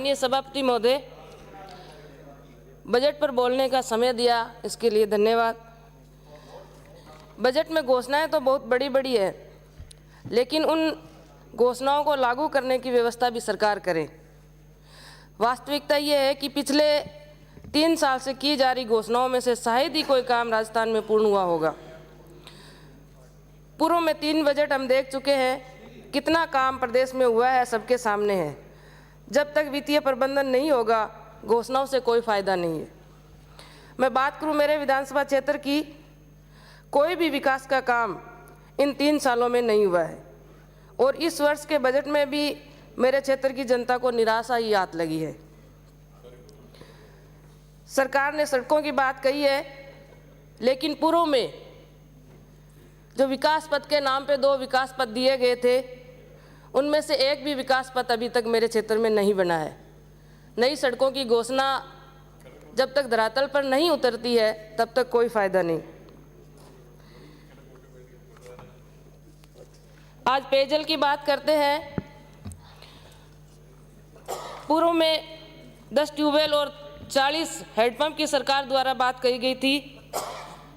माननीय सभापति महोदय, बजट पर बोलने का समय दिया, इसके लिए धन्यवाद। बजट में घोषणाएं तो बहुत बड़ी बड़ी है, लेकिन उन घोषणाओं को लागू करने की व्यवस्था भी सरकार करे। वास्तविकता ये है कि पिछले 3 साल से की जा रही घोषणाओं में से शायद ही कोई काम राजस्थान में पूर्ण हुआ होगा। पूर्व में 3 बजट हम देख चुके हैं, कितना काम प्रदेश में हुआ है सबके सामने है। जब तक वित्तीय प्रबंधन नहीं होगा, घोषणाओं से कोई फायदा नहीं है। मैं बात करूं मेरे विधानसभा क्षेत्र की, कोई भी विकास का काम इन 3 सालों में नहीं हुआ है और इस वर्ष के बजट में भी मेरे क्षेत्र की जनता को निराशा ही हाथ लगी है। सरकार ने सड़कों की बात कही है, लेकिन पूर्व में जो विकास पथ के नाम पे 2 विकास पथ दिए गए थे, उनमें से एक भी विकास पथ अभी तक मेरे क्षेत्र में नहीं बना है। नई सड़कों की घोषणा जब तक धरातल पर नहीं उतरती है, तब तक कोई फायदा नहीं। आज पेयजल की बात करते हैं। पूर्व में 10 ट्यूबवेल और 40 हैंडपंप की सरकार द्वारा बात कही गई थी,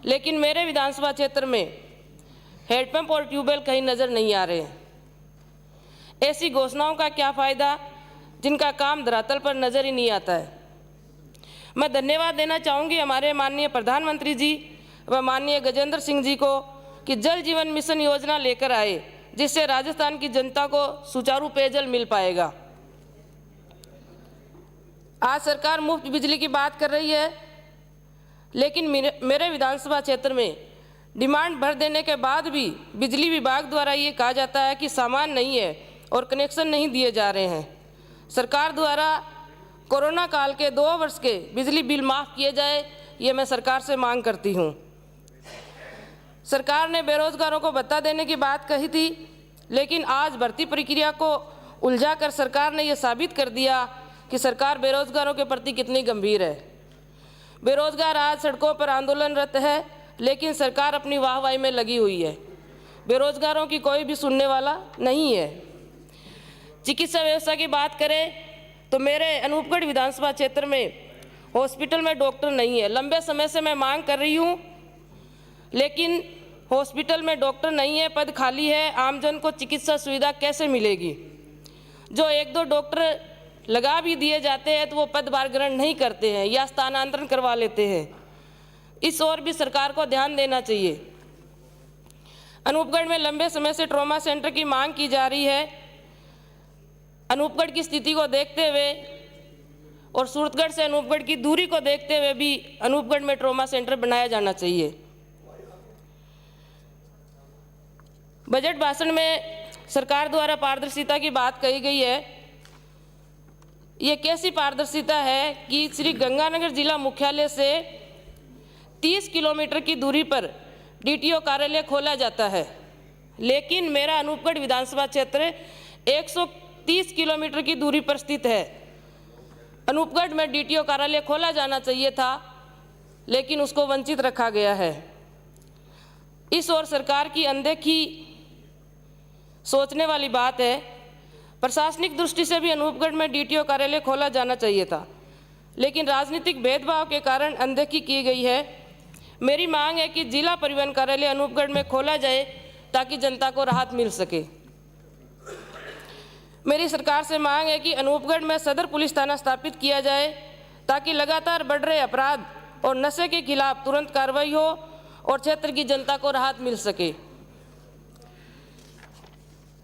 लेकिन मेरे विधानसभा क्षेत्र में हैंडपंप और ट्यूबवेल कहीं नज़र नहीं आ रहे हैं। ऐसी घोषणाओं का क्या फ़ायदा जिनका काम धरातल पर नज़र ही नहीं आता है। मैं धन्यवाद देना चाहूँगी हमारे माननीय प्रधानमंत्री जी व माननीय गजेंद्र सिंह जी को कि जल जीवन मिशन योजना लेकर आए, जिससे राजस्थान की जनता को सुचारू पेयजल मिल पाएगा। आज सरकार मुफ्त बिजली की बात कर रही है, लेकिन मेरे विधानसभा क्षेत्र में डिमांड भर देने के बाद भी बिजली विभाग द्वारा ये कहा जाता है कि सामान नहीं है और कनेक्शन नहीं दिए जा रहे हैं। सरकार द्वारा कोरोना काल के 2 वर्ष के बिजली बिल माफ़ किए जाए, ये मैं सरकार से मांग करती हूँ। सरकार ने बेरोजगारों को भत्ता देने की बात कही थी, लेकिन आज भर्ती प्रक्रिया को उलझाकर सरकार ने यह साबित कर दिया कि सरकार बेरोजगारों के प्रति कितनी गंभीर है। बेरोजगार आज सड़कों पर आंदोलनरत है, लेकिन सरकार अपनी वाहवाही में लगी हुई है। बेरोजगारों की कोई भी सुनने वाला नहीं है। चिकित्सा व्यवस्था की बात करें तो मेरे अनूपगढ़ विधानसभा क्षेत्र में हॉस्पिटल में डॉक्टर नहीं है। लंबे समय से मैं मांग कर रही हूँ, लेकिन हॉस्पिटल में डॉक्टर नहीं है, पद खाली है। आमजन को चिकित्सा सुविधा कैसे मिलेगी? जो 1-2 डॉक्टर लगा भी दिए जाते हैं तो वो पदभार ग्रहण नहीं करते हैं या स्थानांतरण करवा लेते हैं। इस ओर भी सरकार को ध्यान देना चाहिए। अनूपगढ़ में लंबे समय से ट्रॉमा सेंटर की मांग की जा रही है। अनूपगढ़ की स्थिति को देखते हुए और सूरतगढ़ से अनूपगढ़ की दूरी को देखते हुए भी अनूपगढ़ में ट्रॉमा सेंटर बनाया जाना चाहिए। बजट भाषण में सरकार द्वारा पारदर्शिता की बात कही गई है। ये कैसी पारदर्शिता है कि श्री गंगानगर जिला मुख्यालय से 30 किलोमीटर की दूरी पर डीटीओ कार्यालय खोला जाता है, लेकिन मेरा अनूपगढ़ विधानसभा क्षेत्र 130 किलोमीटर की दूरी पर स्थित है। अनूपगढ़ में डीटीओ कार्यालय खोला जाना चाहिए था, लेकिन उसको वंचित रखा गया है। इस ओर सरकार की अनदेखी सोचने वाली बात है। प्रशासनिक दृष्टि से भी अनूपगढ़ में डीटीओ कार्यालय खोला जाना चाहिए था, लेकिन राजनीतिक भेदभाव के कारण अनदेखी की गई है। मेरी मांग है कि जिला परिवहन कार्यालय अनूपगढ़ में खोला जाए ताकि जनता को राहत मिल सके। मेरी सरकार से मांग है कि अनूपगढ़ में सदर पुलिस थाना स्थापित किया जाए ताकि लगातार बढ़ रहे अपराध और नशे के खिलाफ तुरंत कार्रवाई हो और क्षेत्र की जनता को राहत मिल सके।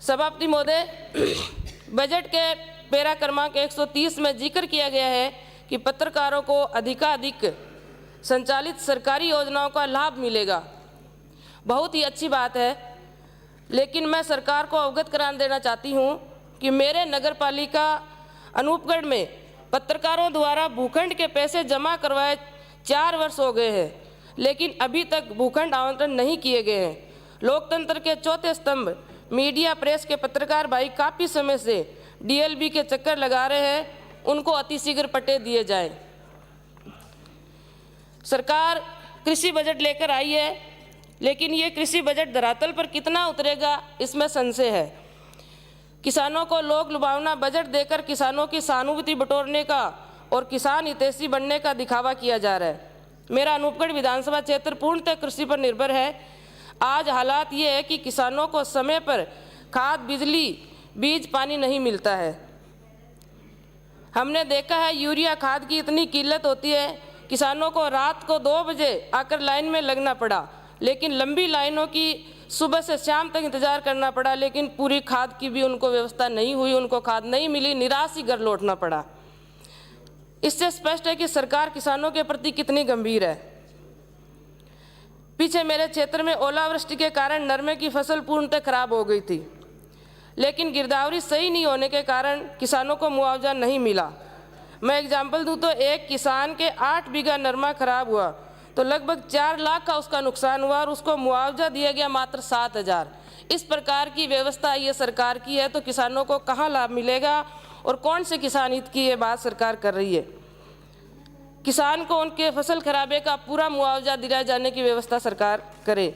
सभापति महोदय, बजट के पैरा क्रमांक 130 में जिक्र किया गया है कि पत्रकारों को अधिकाधिक संचालित सरकारी योजनाओं का लाभ मिलेगा। बहुत ही अच्छी बात है, लेकिन मैं सरकार को अवगत करा देना चाहती हूँ कि मेरे नगरपालिका अनूपगढ़ में पत्रकारों द्वारा भूखंड के पैसे जमा करवाए 4 वर्ष हो गए हैं, लेकिन अभी तक भूखंड आवंटन नहीं किए गए हैं। लोकतंत्र के चौथे स्तंभ मीडिया प्रेस के पत्रकार भाई काफ़ी समय से डीएलबी के चक्कर लगा रहे हैं, उनको अतिशीघ्र पट्टे दिए जाएं। सरकार कृषि बजट लेकर आई है, लेकिन ये कृषि बजट धरातल पर कितना उतरेगा इसमें संशय है। किसानों को लोक लुभावना बजट देकर किसानों की सहानुभूति बटोरने का और किसान हितैषी बनने का दिखावा किया जा रहा है। मेरा अनूपगढ़ विधानसभा क्षेत्र पूर्णतः कृषि पर निर्भर है। आज हालात ये है कि किसानों को समय पर खाद, बिजली, बीज, पानी नहीं मिलता है। हमने देखा है यूरिया खाद की इतनी किल्लत होती है, किसानों को रात को 2 बजे आकर लाइन में लगना पड़ा, लेकिन लंबी लाइनों की सुबह से शाम तक इंतजार करना पड़ा, लेकिन पूरी खाद की भी उनको व्यवस्था नहीं हुई, उनको खाद नहीं मिली, निराश ही घर लौटना पड़ा। इससे स्पष्ट है कि सरकार किसानों के प्रति कितनी गंभीर है। पीछे मेरे क्षेत्र में ओलावृष्टि के कारण नरमे की फसल पूर्णतः खराब हो गई थी, लेकिन गिरदावरी सही नहीं होने के कारण किसानों को मुआवजा नहीं मिला। मैं एग्जाम्पल दूं तो एक किसान के 8 बीघा नरमा खराब हुआ तो लगभग 4 लाख का उसका नुकसान हुआ और उसको मुआवजा दिया गया मात्र 7,000। इस प्रकार की व्यवस्था ये सरकार की है तो किसानों को कहाँ लाभ मिलेगा और कौन से किसान हित की ये बात सरकार कर रही है। किसान को उनके फसल खराबे का पूरा मुआवजा दिलाए जाने की व्यवस्था सरकार करे।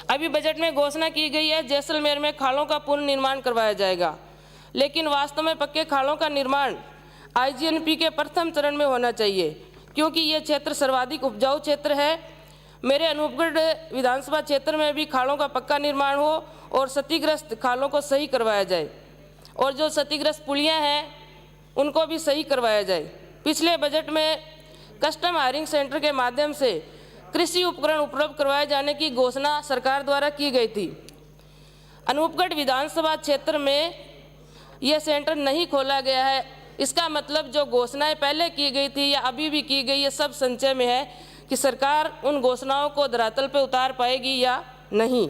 अभी बजट में घोषणा की गई है जैसलमेर में खालों का पुनर्निर्माण करवाया जाएगा, लेकिन वास्तव में पक्के खालों का निर्माण आईजीएनपी के प्रथम चरण में होना चाहिए, क्योंकि ये क्षेत्र सर्वाधिक उपजाऊ क्षेत्र है। मेरे अनूपगढ़ विधानसभा क्षेत्र में भी खालों का पक्का निर्माण हो और क्षतिग्रस्त खालों को सही करवाया जाए और जो क्षतिग्रस्त पुलियाँ हैं उनको भी सही करवाया जाए। पिछले बजट में कस्टम हायरिंग सेंटर के माध्यम से कृषि उपकरण उपलब्ध करवाए जाने की घोषणा सरकार द्वारा की गई थी। अनूपगढ़ विधानसभा क्षेत्र में यह सेंटर नहीं खोला गया है। इसका मतलब जो घोषणाएं पहले की गई थी या अभी भी की गई है सब संचय में है कि सरकार उन घोषणाओं को धरातल पर उतार पाएगी या नहीं।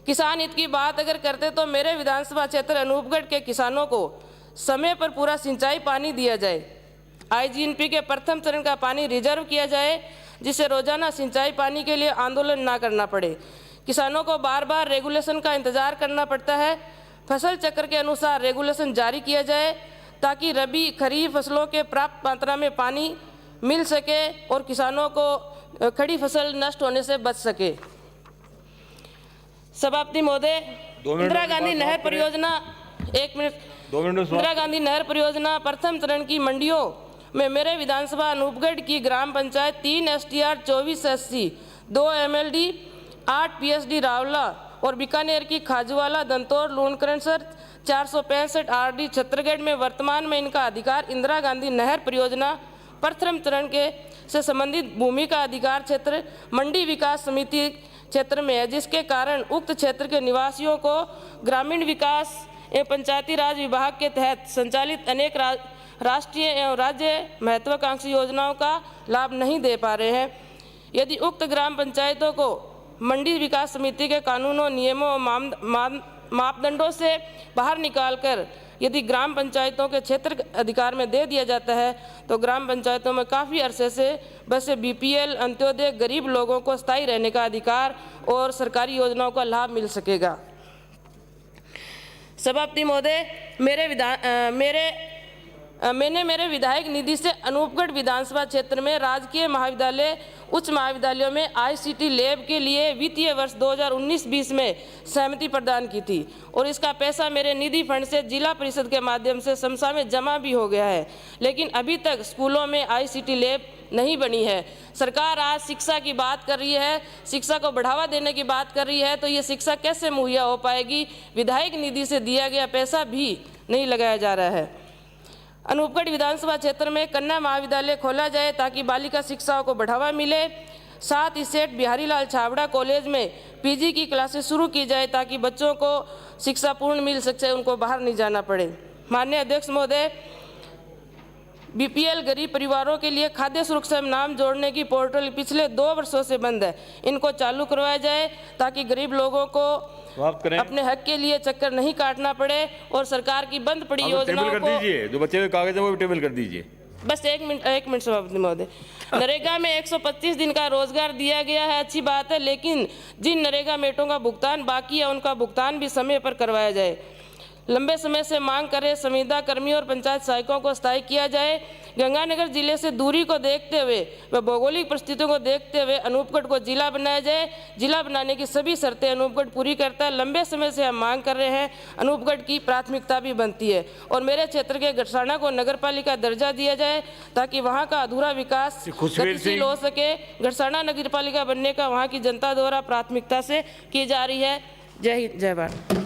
किसान हित की बात अगर करते तो मेरे विधानसभा क्षेत्र अनूपगढ़ के किसानों को समय पर पूरा सिंचाई पानी दिया जाए। आईजीएनपी के प्रथम चरण का पानी रिजर्व किया जाए, जिससे रोजाना सिंचाई पानी के लिए आंदोलन ना करना पड़े। किसानों को बार बार रेगुलेशन का इंतजार करना पड़ता है। फसल चक्र के अनुसार रेगुलेशन जारी किया जाए ताकि रबी खरीफ फसलों के प्राप्त मात्रा में पानी मिल सके और किसानों को खड़ी फसल नष्ट होने से बच सके। सभापति महोदय, इंदिरा गांधी नहर परियोजना 1 मिनट। इंदिरा गांधी नहर परियोजना प्रथम चरण की मंडियों में मेरे विधानसभा अनूपगढ़ की ग्राम panchayat 3 STR 24 SC 2 MLD 8 PSD Rawla और बीकानेर की खाजूवाला, दंतौर, लूणकरणसर 465 RD छत्तीसगढ़ में वर्तमान में इनका अधिकार इंदिरा गांधी नहर परियोजना प्रथम चरण के से संबंधित भूमि का अधिकार क्षेत्र मंडी विकास समिति क्षेत्र में है, जिसके कारण उक्त क्षेत्र के निवासियों को ग्रामीण विकास एवं पंचायती राज विभाग के तहत संचालित अनेक राष्ट्रीय एवं राज्य महत्वाकांक्षी योजनाओं का लाभ नहीं दे पा रहे हैं। यदि उक्त ग्राम पंचायतों को मंडी विकास समिति के कानूनों, नियमों और मापदंडों से बाहर निकालकर यदि ग्राम पंचायतों के क्षेत्र अधिकार में दे दिया जाता है तो ग्राम पंचायतों में काफ़ी अरसे से वैसे BPL, अंत्योदय, गरीब लोगों को स्थायी रहने का अधिकार और सरकारी योजनाओं का लाभ मिल सकेगा। सभापति महोदय, मैंने मेरे विधायक निधि से अनूपगढ़ विधानसभा क्षेत्र में राजकीय महाविद्यालय, उच्च महाविद्यालयों में ICT लैब के लिए वित्तीय वर्ष 2019-20 में सहमति प्रदान की थी और इसका पैसा मेरे निधि फंड से जिला परिषद के माध्यम से समसा में जमा भी हो गया है, लेकिन अभी तक स्कूलों में ICT लैब नहीं बनी है। सरकार आज शिक्षा की बात कर रही है, शिक्षा को बढ़ावा देने की बात कर रही है, तो ये शिक्षा कैसे मुहैया हो पाएगी? विधायक निधि से दिया गया पैसा भी नहीं लगाया जा रहा है। अनूपगढ़ विधानसभा क्षेत्र में कन्या महाविद्यालय खोला जाए ताकि बालिका शिक्षाओं को बढ़ावा मिले। साथ ही सेठ बिहारी लाल छाबड़ा कॉलेज में PG की क्लासेस शुरू की जाए ताकि बच्चों को शिक्षा पूर्ण मिल सके, उनको बाहर नहीं जाना पड़े। माननीय अध्यक्ष महोदय, BPL गरीब परिवारों के लिए खाद्य सुरक्षा में नाम जोड़ने की पोर्टल पिछले 2 वर्षों से बंद है, इनको चालू करवाया जाए ताकि गरीब लोगों को अपने हक के लिए चक्कर नहीं काटना पड़े और सरकार की बंद पड़ी योजनाओं को जो बच्चे के कागज है वो टेबल कर दीजिए। बस एक मिनट सभापति महोदय। नरेगा में 125 दिन का रोजगार दिया गया है, अच्छी बात है, लेकिन जिन नरेगा मेटों का भुगतान बाकी है उनका भुगतान भी समय पर करवाया जाए। लंबे समय से मांग कर रहे संविदा कर्मियों और पंचायत सहायकों को स्थायी किया जाए। गंगानगर जिले से दूरी को देखते हुए व भौगोलिक परिस्थितियों को देखते हुए अनूपगढ़ को जिला बनाया जाए। जिला बनाने की सभी शर्तें अनूपगढ़ पूरी करता है। लंबे समय से हम मांग कर रहे हैं, अनूपगढ़ की प्राथमिकता भी बनती है। और मेरे क्षेत्र के गठसाना को नगरपालिका दर्जा दिया जाए ताकि वहाँ का अधूरा विकास गतिशील हो सके। गठसाना नगरपालिका बनने का वहाँ की जनता द्वारा प्राथमिकता से की जा रही है। जय हिंद, जय भारत।